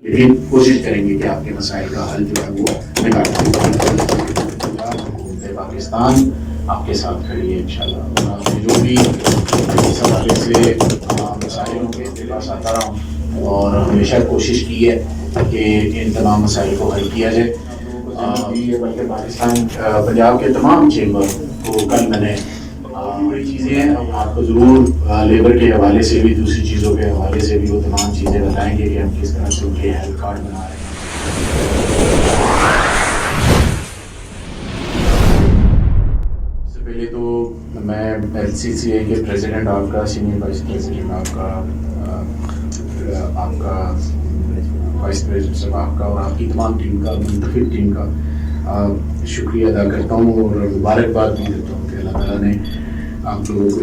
لیکن کوشش کریں گے کہ آپ کے مسائل کا حل جو ہے وہ نکال حکومت پاکستان آپ کے ساتھ کھڑی ہے انشاءاللہ. اور آپ نے جو بھی اس حوالے سے مسائل ہوں گے اس کے پاس آتا رہا ہوں اور ہمیشہ کوشش کی ہے کہ ان تمام مسائل کو حل کیا جائے. بلکہ پاکستان پنجاب کے تمام چیمبر کو کل میں نے بڑی چیزیں ہیں آپ کو ضرور لیبر کے حوالے سے بھی دوسری چیزوں کے حوالے سے بھی وہ تمام چیزیں بتائیں گے کہ ہم کس طرح سے ان کے ہیلتھ کارڈ بنا رہے ہیں. اس سے پہلے تو میں LCCA کے پریزیڈنٹ آپ کا سینئر وائس پریزیڈنٹ آپ کا وائس پریزیڈنٹ صاحب آپ کا اور آپ کی تمام ٹیم کا منتخب ٹیم کا شکریہ ادا کرتا ہوں اور مبارکباد بھی دیتا ہوں کہ اللہ تعالیٰ نے آپ لوگوں کو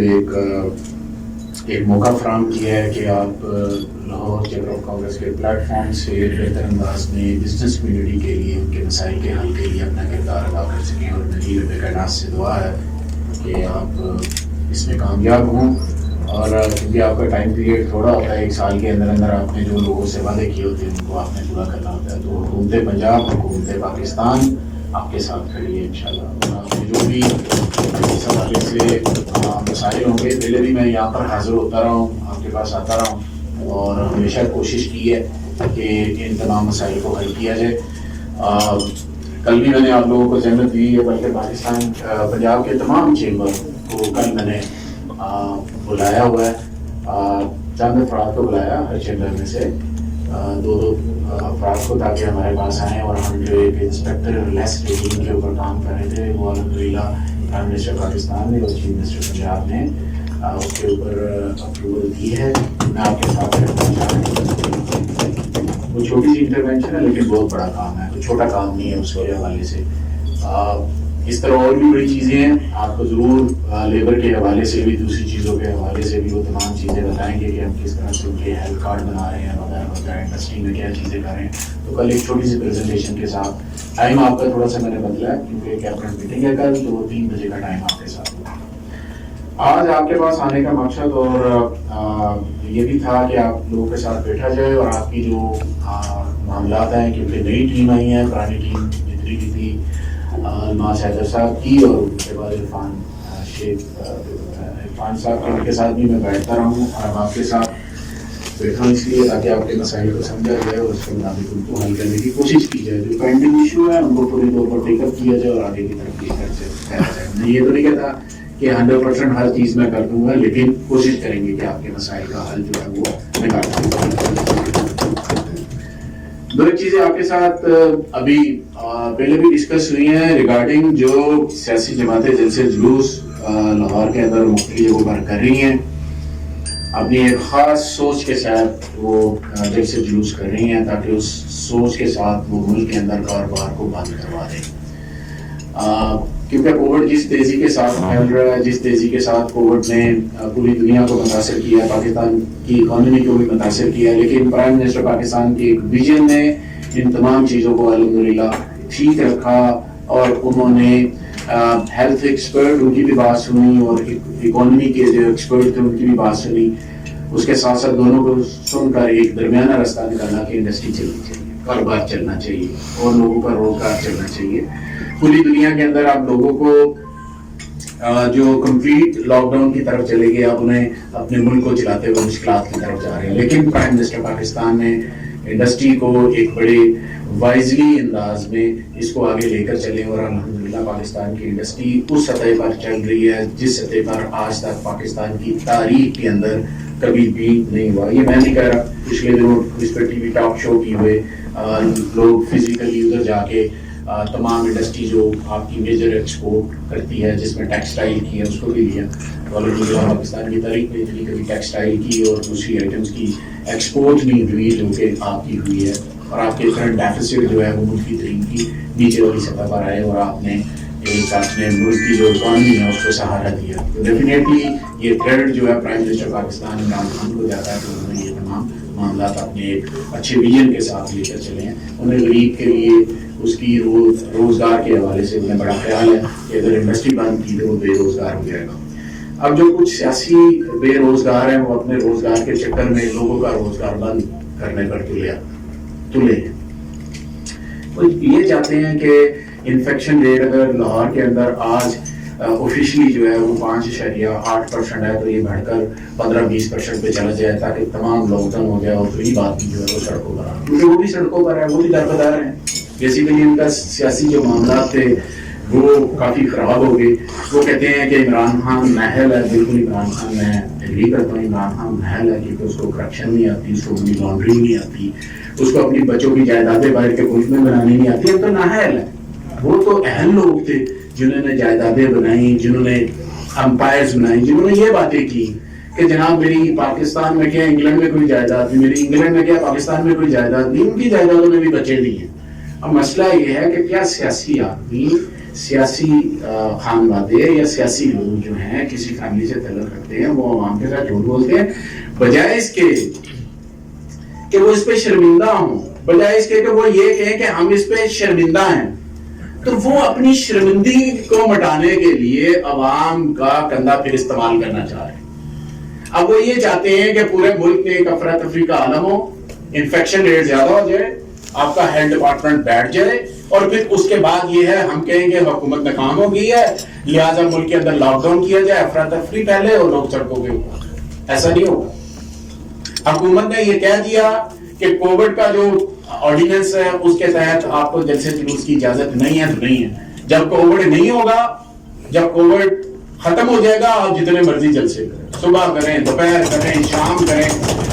ایک موقع فراہم کیا ہے کہ آپ لاہور چیمبر آف کامرس کے پلیٹ فارم سے بہتر انداز میں بزنس کمیونٹی کے لیے ان کے مسائل کے حل کے لیے اپنا کردار ادا کر سکیں. اور میری رب کائنات سے دعا ہے کہ آپ اس میں کامیاب ہوں. اور کیونکہ آپ کا ٹائم پیریڈ تھوڑا ہوتا ہے، 1 سال کے اندر اندر آپ نے جو لوگوں سے وعدے کیے ہوتے ہیں ان کو آپ نے پورا کرنا ہوتا ہے. تو حکومت پنجاب حکومت پاکستان آپ کے ساتھ کھڑی ہے انشاءاللہ. اور آپ نے جو بھی اس حوالے سے مسائل ہوں گے، پہلے بھی میں یہاں پر حاضر ہوتا رہا ہوں، آپ کے پاس آتا رہا ہوں اور ہمیشہ کوشش کی ہے کہ ان تمام مسائل کو حل کیا جائے. کل بھی میں نے آپ لوگوں کو ذمت دی ہے، بلکہ پاکستان پنجاب کے تمام چیمبر کو کل میں نے بلایا ہوا ہے. چند افراد کو بلایا ہر چیمبر میں سے 2 افراد کو، تاکہ ہمارے پاس آئیں. اور ہم جو ایک انسپیکٹر لیس ریٹنگ کے اوپر کام کر رہے تھے وہ الحمدللہ پرائم منسٹر پاکستان نے اور چیف منسٹر پنجاب نے اس کے اوپر اپروول دی ہے. میں آپ کے ساتھ وہ چھوٹی سی انٹرونشن ہے لیکن بہت بڑا کام ہے، کوئی چھوٹا کام نہیں ہے اس کے حوالے سے. اس طرح اور بھی بڑی چیزیں ہیں، آپ کو ضرور لیبر کے حوالے سے بھی دوسری چیزوں کے حوالے سے بھی وہ تمام چیزیں بتائیں گے کہ ہم کس طرح سے ان کے ہیلتھ کارڈ بنا رہے ہیں وغیرہ وغیرہ، انڈسٹری میں کیا چیزیں کر رہے ہیں. تو کل ایک چھوٹی سی پریزنٹیشن کے ساتھ ٹائم آپ کا تھوڑا سا میں نے بدلا ہے کیونکہ کیبنٹ میٹنگ ہے کل، تو 3 بجے کا ٹائم آپ کے ساتھ ہوگا. آج آپ کے پاس آنے کا مقصد اور یہ بھی تھا کہ آپ لوگوں کے ساتھ بیٹھا جائے اور آپ کی جو معاملات ہیں، کیونکہ نئی ٹیم آئی ہے، پرانی ٹیم جتنی بھی تھی الماس حیدر صاحب کی اور اس کے بعد عرفان صاحب کے ساتھ بھی میں بیٹھتا رہا ہوں. اور آپ کے ساتھ بیٹھا ہوں اس لیے تاکہ آپ کے مسائل کو سمجھا جائے اور اس کے مطابق ان کو حل کرنے کی کوشش کی جائے. جو پینڈنگ ایشو ہے ان کو پوری طور پر ٹیک اپ کیا جائے اور آگے کی طرف جائے. میں یہ تو نہیں کہتا کہ 100% ہر چیز میں کر دوں گا، لیکن کوشش کریں گے کہ آپ کے مسائل کا حل جو ہے وہ نکال سکیں. 2 چیزیں آپ کے ساتھ ابھی پہلے بھی ڈسکس ہوئی ہیں ریگارڈنگ جو سیاسی جماعتیں جلسے جلوس لاہور کے اندر مختلف جگہوں پر کر رہی ہیں، اپنی ایک خاص سوچ کے ساتھ وہ جلسے جلوس کر رہی ہیں تاکہ اس سوچ کے ساتھ وہ ملک کے اندر کاروبار کو بند کروا دیں. کیونکہ کووڈ جس تیزی کے ساتھ پھیل رہا ہے، جس تیزی کے ساتھ کووڈ نے پوری دنیا کو متاثر کیا، پاکستان کی اکانومی کو بھی متاثر کیا، لیکن پرائم منسٹر پاکستان کی ایک ویژن نے ان تمام چیزوں کو الحمدللہ ٹھیک رکھا. اور انہوں نے ہیلتھ ایکسپرٹ ان کی بھی بات سنی اور اکانومی کے جو ایکسپرٹ تھے ان کی بھی بات سنی. اس کے ساتھ ساتھ دونوں کو سن کر ایک درمیانہ راستہ نکالا کہ انڈسٹری چلنی چاہیے، کاروبار چلنا چاہیے اور لوگوں کا روزگار چلنا چاہیے. پوری دنیا کے اندر آپ لوگوں کو جو کمپلیٹ لاک ڈاؤن کی طرف چلے گئے، آپ انہیں اپنے ملک کو چلاتے ہوئے مشکلات کی طرف جا رہے ہیں. لیکن پرائم منسٹر پاکستان نے انڈسٹری کو ایک بڑے وائزلی انداز میں اس کو آگے لے کر چلے اور الحمدللہ پاکستان کی انڈسٹری اس سطح پر چل رہی ہے جس سطح پر آج تک پاکستان کی تاریخ کے اندر کبھی بھی نہیں ہوا. یہ میں نہیں کہہ رہا، پچھلے دنوں اس پہ ٹی وی ٹاک شو کی ہوئے لوگ فزیکلی ادھر جا کے تمام انڈسٹری جو آپ کی میجر ایکسپورٹ کرتی ہے جس میں ٹیکسٹائل کی ہے اس کو بھی لیا. پاکستان کی تاریخ میں اتنی کبھی ٹیکسٹائل کی اور دوسری آئٹمس کی ایکسپورٹ نہیں ہوئی جو کہ آپ کی ہوئی ہے. اور آپ کے کرنٹ ڈیفیسٹ جو ہے وہ ملک کی ترین کی نیچے والی سطح پر آئے اور آپ نے ایک اپنے ملک کی جو اکانومی ہے اس کو سہارا دیا. تو ڈیفینیٹلی یہ کریڈٹ جو ہے پرائم منسٹر پاکستان عمران خان کو جاتا ہے کہ انہوں نے یہ تمام معاملات اپنے ایک اچھے ویژن کے ساتھ لے کر چلے ہیں. انہیں غریب کے لیے اس کی روزگار کے حوالے سے انہیں بڑا خیال ہے کہ اگر انڈسٹری بند کی تو وہ بے روزگار ہو جائے گا. اب جو کچھ سیاسی بے روزگار ہیں وہ اپنے روزگار کے چکر میں لوگوں کا روزگار بند کرنے پر تلے. تلے ہیں. وہ یہ چاہتے ہیں کہ انفیکشن ریٹ اگر لاہور کے اندر آج آفیشلی جو ہے وہ 5.8% ہے تو یہ بڑھ کر 15-20% پہ چلا جائے تاکہ تمام لاک ڈاؤن ہو جائے اور غریب آدمی جو ہے وہ سڑکوں پر آئے, کیونکہ وہ بھی سڑکوں پر ہے, وہ بھی دربدر ہیں. بیسیکلی ان کا سیاسی جو معاملات تھے وہ کافی خراب ہو گئے. وہ کہتے ہیں کہ عمران خان محل ہے. بالکل عمران خان, میں ایگری کرتا ہوں, عمران خان محل ہے کیونکہ اس کو کرپشن نہیں آتی, اس کو منی لانڈرنگ نہیں آتی, اس کو اپنی بچوں کی جائیدادیں باہر کے ملک میں بنانی نہیں آتی. اب تو نااہل ہے. وہ تو اہل لوگ تھے جنہوں نے جائیدادیں بنائی, جنہوں نے امپائرز بنائی, جنہوں نے یہ باتیں کی کہ جناب میری پاکستان میں کیا انگلینڈ میں کوئی جائیداد نہیں, میری انگلینڈ میں کیا پاکستان میں کوئی جائیداد نہیں. ان کی جائیدادوں میں بھی بچے نہیں ہیں. اب مسئلہ یہ ہے کہ کیا سیاسی آدمی, سیاسی خانوادے یا سیاسی لوگ جو ہیں کسی فیملی سے تعلق رکھتے ہیں وہ عوام کے ساتھ جھوٹ بولتے ہیں بجائے اس کے کہ وہ اس پہ شرمندہ ہوں, بجائے اس کے کہ وہ یہ کہیں کہ ہم اس پہ شرمندہ ہیں, تو وہ اپنی شرمندگی کو مٹانے کے لیے عوام کا کندھا پھر استعمال کرنا چاہ رہے ہیں. اب وہ یہ چاہتے ہیں کہ پورے ملک میں ایک افراتفری کا عالم ہو, انفیکشن ریٹ زیادہ ہو جائے, آپ کا ہیلتھ ڈپارٹمنٹ بیٹھ جائے, اور پھر اس کے بعد یہ ہے ہم کہیں گے حکومت ناکام ہو گئی ہے لہٰذا ملک کے اندر لاک ڈاؤن کیا جائے, افراتفری پہلے اور لوگ سڑکوں کے اوپر. ایسا نہیں ہوگا. حکومت نے یہ کہہ دیا کہ کووڈ کا جو آرڈیننس ہے اس کے تحت آپ کو جلسے جلوس کی اجازت نہیں ہے تو نہیں ہے. جب کووڈ نہیں ہوگا, جب کووڈ ختم ہو جائے گا, آپ جتنے مرضی جلسے کریں, صبح کریں, دوپہر کریں, شام کریں,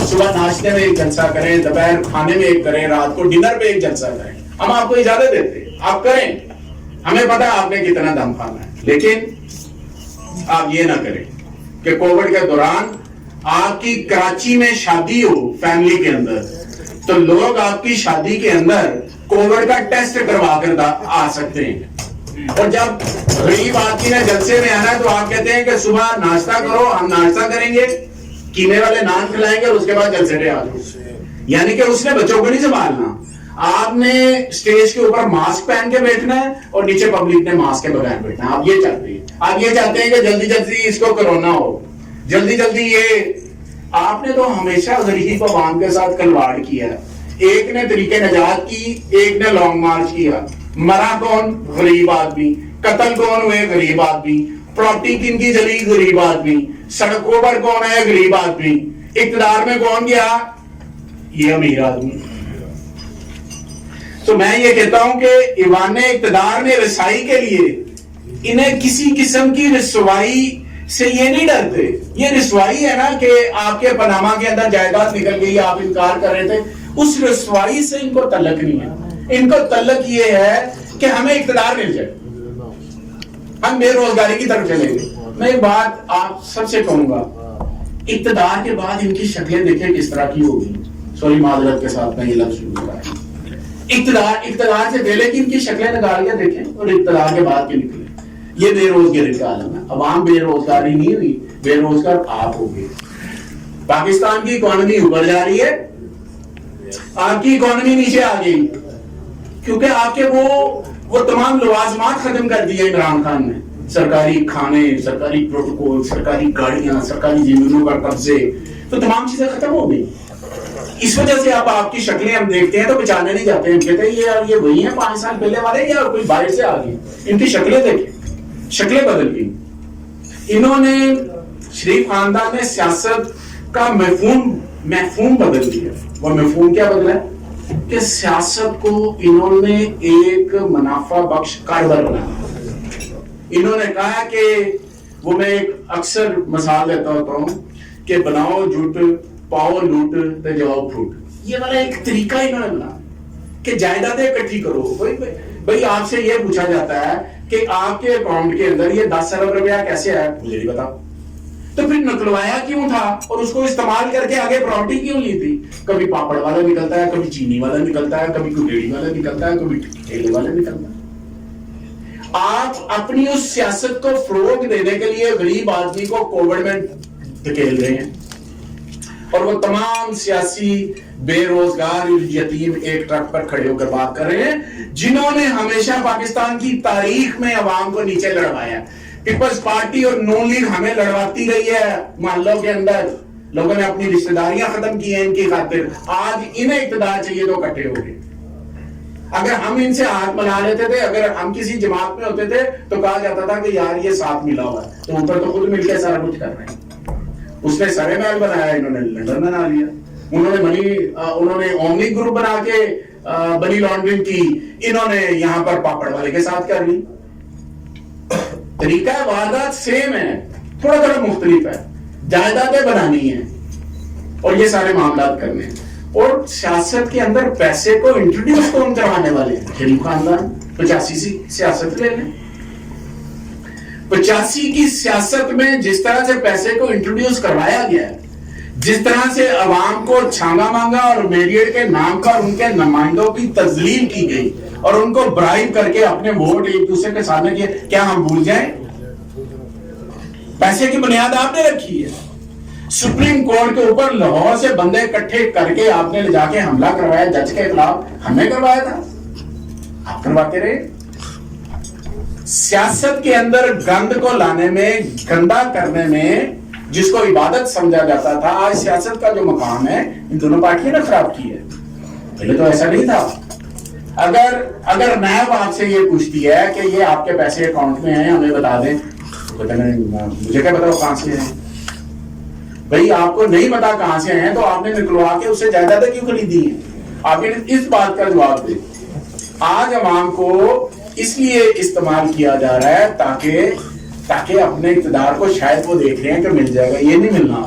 صبح ناشتے میں ایک جلسہ کریں, دوپہر کھانے میں ایک کریں, رات کو ڈنر پہ ایک جلسہ کریں. ہم آپ کو اجازت دیتے ہیں, آپ کریں, ہمیں پتا آپ نے کتنا دم کھانا ہے. لیکن آپ یہ نہ کریں کہ کووڈ کے دوران آپ کی کراچی میں شادی ہو فیملی کے اندر تو لوگ آپ کی شادی کے اندر کووڈ کا ٹیسٹ کروا کر آ سکتے ہیں, اور جب غریب آدمی نے جلسے میں آنا ہے تو آپ کہتے ہیں کہ صبح ناشتہ کرو, ہم ناشتہ کریں گے, قیمے والے نان کھلائیں گے اور اس کے بعد جلسے پہ آ جاؤ. یعنی کہ اس نے بچوں کو نہیں سنبھالنا, آپ نے اسٹیج کے اوپر ماسک پہن کے بیٹھنا ہے اور نیچے پبلک نے ماسک کے بغیر بیٹھنا ہے. آپ یہ چاہتے ہیں, آپ یہ چاہتے ہیں کہ جلدی جلدی اس کو کرونا ہو, جلدی جلدی یہ. آپ نے تو ہمیشہ غریب عوام کے ساتھ کھلواڑ کیا. ایک نے طریقے نجات کی, ایک نے لانگ مارچ کیا. مرا کون؟ غریب آدمی. قتل کون ہوئے؟ غریب آدمی. پراپرٹی کن کی جلی؟ غریب آدمی. سڑکوں پر کون ہے؟ غریب آدمی. اقتدار میں کون گیا؟ یہ امیر آدمی. تو میں یہ کہتا ہوں کہ ایوان اقتدار میں رسائی کے لیے انہیں کسی قسم کی رسوائی سے یہ نہیں ڈرتے. یہ رسوائی ہے نا کہ آپ کے پاناما کے اندر جائیداد نکل گئی, آپ انکار کر رہے تھے, اس رسوائی سے ان کو تعلق نہیں ہے. ان کو تعلق یہ ہے کہ ہمیں اقتدار مل جائے, ہم بے روزگاری کی طرف چلیں گے. میں ایک بات آپ سب سے کہوں گا, اقتدار کے بعد ان کی شکلیں دیکھیں کس طرح کی ہوگی. سوری معذرت کے ساتھ میں یہ لفظ شروع کر رہا ہوں. اقتدار سے پہلے کی ان کی شکلیں نکال کے دیکھیں اور اقتدار کے بعد کے نکلیں. یہ بے روزگاری کا عالم ہے. عوام بے روزگاری نہیں ہوئی, بے روزگار آپ ہو گئے. پاکستان کی اکانومی اوپر جا رہی ہے, آپ کی اکانومی نیچے آ گئی کیونکہ آپ کے وہ تمام لوازمات ختم کر دیے عمران خان نے. سرکاری کھانے, سرکاری پروٹوکول, سرکاری گاڑیاں, سرکاری زمینوں پر قبضے, تو تمام چیزیں ختم ہو گئی. اس وجہ سے آپ کی شکلیں ہم دیکھتے ہیں تو پہچانے نہیں جاتے. ہم کہتے ہیں یہ وہی ہیں 5 سال پہلے والے یا کوئی باہر سے آ گئے. ان کی شکلیں دیکھیں, شکلیں بدل گئی. انہوں نے شریف خاندان نے سیاست کا مفہوم بدل دیا. وہ مفہوم کیا بدلا ہے کہ سیاست کو انہوں نے ایک منافع بخش کاروبار بنایا. انہوں نے کہا کہ وہ میں ایک اکثر مثال دیتا ہوتا ہوں کہ بناؤ جھوٹ, پاؤ لوٹ, تے جاؤ پھوٹ. یہ والا ایک طریقہ انہوں نے بنا کہ جائیدادیں اکٹھی کرو. بھائی آپ سے یہ پوچھا جاتا ہے کہ آپ کے اکاؤنٹ کے اندر یہ 10 ارب روپیہ کیسے آیا, مجھے نہیں بتاؤ. تو پھر نکلوایا کیوں تھا اور اس کو استعمال کر کے آگے پراپرٹی کیوں لی تھی؟ کبھی پاپڑ والا نکلتا ہے, کبھی چینی والا نکلتا ہے, کبھی کوئی والا نکلتا ہے, کبھی ٹھیلے والا نکلتا ہے. آپ اپنی اس سیاست کو فروغ دینے کے لیے غریب آدمی کو کووڈ میں دھکیل رہے ہیں, اور وہ تمام سیاسی بے روزگار یتیم ایک ٹرک پر کھڑے ہو کر بات کر رہے ہیں جنہوں نے ہمیشہ پاکستان کی تاریخ میں عوام کو نیچے لڑوایا. پیپلز پارٹی اور نون لیگ ہمیں لڑواتی رہی ہے محلوں کے اندر, لوگوں نے اپنی رشتہ داریاں ختم کی ہیں ان کی خاطر. آج انہیں اقتدار چاہیے تو اکٹھے ہو گئے. اگر ہم ان سے ہاتھ ملا لیتے تھے, اگر ہم کسی جماعت میں ہوتے تھے تو کہا جاتا تھا کہ یار یہ ساتھ ملا ہوا ہے, تو اوپر تو خود مل کے سارا کچھ کر رہے ہیں. اس نے سرے محل بنایا, انہوں نے لنڈن بنا لیا. انہوں نے اومنی گروپ بنا کے منی لانڈرنگ کی, انہوں نے یہاں پر پاپڑ والے کے ساتھ کر لی. طریقہ واردات سیم ہے, تھوڑا تھوڑا مختلف ہے. جائیدادیں بنانی ہیں اور یہ سارے معاملات کرنے ہیں. اور سیاست کے اندر پیسے کو انٹروڈیوس کون کروانے والے ہیں؟ شریف خاندان. 85 سیاست لے لیں. 85 کی سیاست میں جس طرح سے پیسے کو انٹروڈیوس کروایا گیا ہے, جس طرح سے عوام کو چھانگا مانگا اور میڈیٹ کے نام پر ان کے نمائندوں کی تذلیل کی گئی اور ان کو برائب کر کے اپنے ووٹ ایک دوسرے کے سامنے کیے, کیا ہم بھول جائیں؟ پیسے کی بنیاد آپ نے رکھی ہے. سپریم کورٹ کے اوپر لاہور سے بندے اکٹھے کر کے آپ نے لے جا کے حملہ کروایا جج کے خلاف. ہم نے کروایا تھا, آپ کرواتے رہے. سیاست کے اندر گند کو لانے میں, گندا کرنے میں, جس کو عبادت سمجھا جاتا تھا, آج سیاست کا جو مقام ہے ان دونوں پارٹیوں نے خراب کی ہے. پہلے تو ایسا نہیں تھا. اگر نیب آپ سے یہ پوچھتی ہے کہ یہ آپ کے پیسے اکاؤنٹ میں ہیں, ہمیں بتا دیں, مجھے کیا پتا وہ کہاں سے ہیں. بھئی آپ کو نہیں پتا کہاں سے ہیں تو آپ نے نکلوا کے اسے جائیدادیں کیوں خریدی ہیں؟ آپ نے اس بات کا جواب دیں. آج عوام کو اس لیے استعمال کیا جا رہا ہے تاکہ اپنے اقتدار کو شاید وہ دیکھ رہے ہیں کہ مل جائے گا. یہ نہیں ملنا.